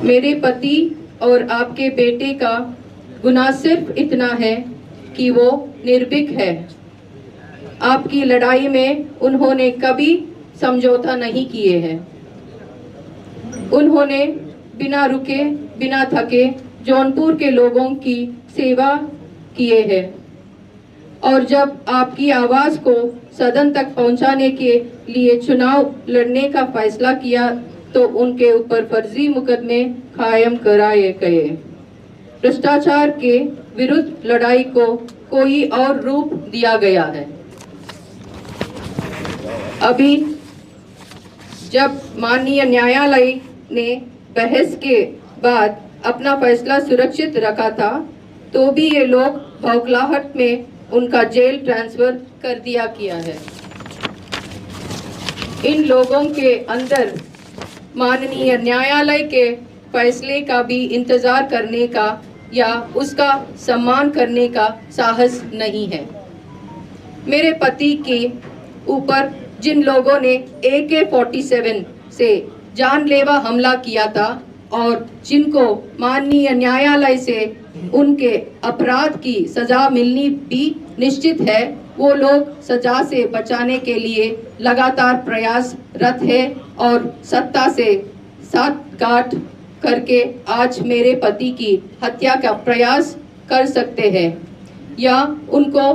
मेरे पति और आपके बेटे का गुनाह सिर्फ इतना है कि वो निर्भीक है। आपकी लड़ाई में उन्होंने कभी समझौता नहीं किए हैं। उन्होंने बिना रुके बिना थके जौनपुर के लोगों की सेवा किए हैं और जब आपकी आवाज़ को सदन तक पहुंचाने के लिए चुनाव लड़ने का फैसला किया तो उनके ऊपर फर्जी मुकदमे कायम कराए गए। भ्रष्टाचार के विरुद्ध लड़ाई को कोई और रूप दिया गया है। अभी जब माननीय न्यायालय ने बहस के बाद अपना फैसला सुरक्षित रखा था तो भी ये लोग बौखलाहट में उनका जेल ट्रांसफर कर दिया किया है। इन लोगों के अंदर माननीय न्यायालय के फैसले का भी इंतजार करने का या उसका सम्मान करने का साहस नहीं है। मेरे पति के ऊपर जिन लोगों ने AK-47 से जानलेवा हमला किया था और जिनको माननीय न्यायालय से उनके अपराध की सजा मिलनी भी निश्चित है, वो लोग सजा से बचाने के लिए लगातार प्रयासरत है और सत्ता से साठगांठ करके आज मेरे पति की हत्या का प्रयास कर सकते हैं या उनको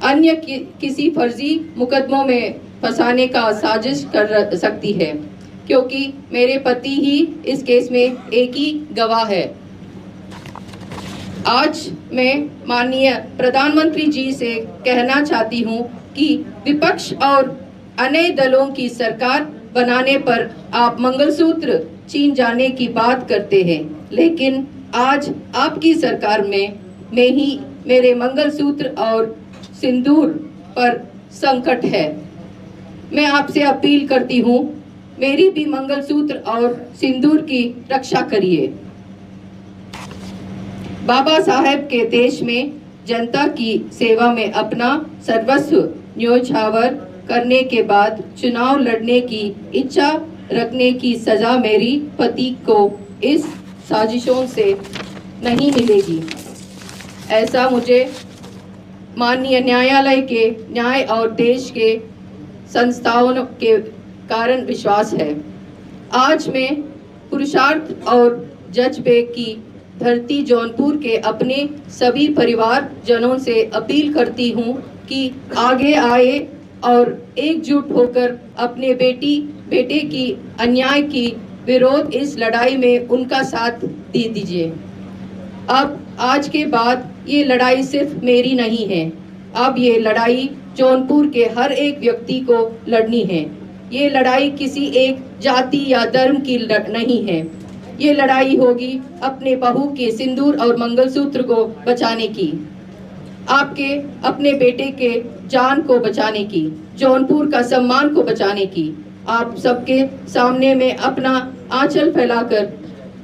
अन्य किसी फर्जी मुकदमों में फंसाने का साजिश कर सकती है, क्योंकि मेरे पति ही इस केस में एक ही गवाह है। आज मैं माननीय प्रधानमंत्री जी से कहना चाहती हूँ कि विपक्ष और अन्य दलों की सरकार बनाने पर आप मंगलसूत्र छीन जाने की बात करते हैं, लेकिन आज आपकी सरकार में ही मेरे मंगलसूत्र और सिंदूर पर संकट है। मैं आपसे अपील करती हूँ, मेरी भी मंगलसूत्र और सिंदूर की रक्षा करिए। बाबा साहेब के देश में जनता की सेवा में अपना सर्वस्व न्योछावर करने के बाद चुनाव लड़ने की इच्छा रखने की सजा मेरी पति को इस साजिशों से नहीं मिलेगी, ऐसा मुझे माननीय न्यायालय के न्याय और देश के संस्थाओं के कारण विश्वास है। आज मैं पुरुषार्थ और जज्बे की धरती जौनपुर के अपने सभी परिवारजनों से अपील करती हूँ कि आगे आए और एकजुट होकर अपने बेटे की अन्याय की विरोध इस लड़ाई में उनका साथ दे दीजिए। अब आज के बाद ये लड़ाई सिर्फ मेरी नहीं है, अब ये लड़ाई जौनपुर के हर एक व्यक्ति को लड़नी है। ये लड़ाई किसी एक जाति या धर्म की नहीं है, ये लड़ाई होगी अपने बहू के सिंदूर और मंगलसूत्र को बचाने की, आपके अपने बेटे के जान को बचाने की, जौनपुर का सम्मान को बचाने की। आप सबके सामने में अपना आंचल फैलाकर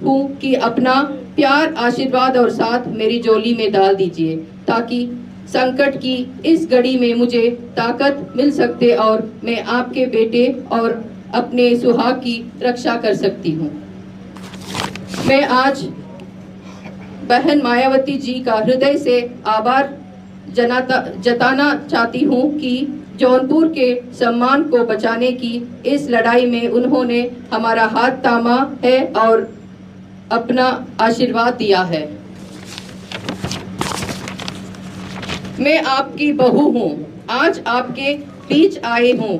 हूँ कि अपना प्यार, आशीर्वाद और साथ मेरी झोली में डाल दीजिए ताकि संकट की इस घड़ी में मुझे ताकत मिल सकते और मैं आपके बेटे और अपने सुहाग की रक्षा कर सकती हूँ। मैं आज बहन मायावती जी का हृदय से आभार जताना चाहती हूँ कि जौनपुर के सम्मान को बचाने की इस लड़ाई में उन्होंने हमारा हाथ थामा है और अपना आशीर्वाद दिया है। मैं आपकी बहू हूँ, आज आपके बीच आए हूँ।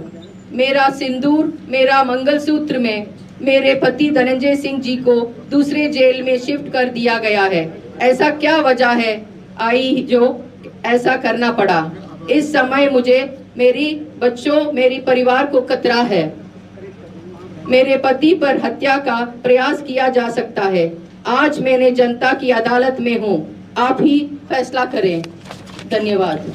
मेरा सिंदूर, मेरा मंगलसूत्र में मेरे पति धनंजय सिंह जी को दूसरे जेल में शिफ्ट कर दिया गया है। ऐसा क्या वजह है आई जो ऐसा करना पड़ा? इस समय मुझे मेरी बच्चों, मेरी परिवार को खतरा है। मेरे पति पर हत्या का प्रयास किया जा सकता है। आज मैंने जनता की अदालत में हूँ, आप ही फैसला करें। धन्यवाद।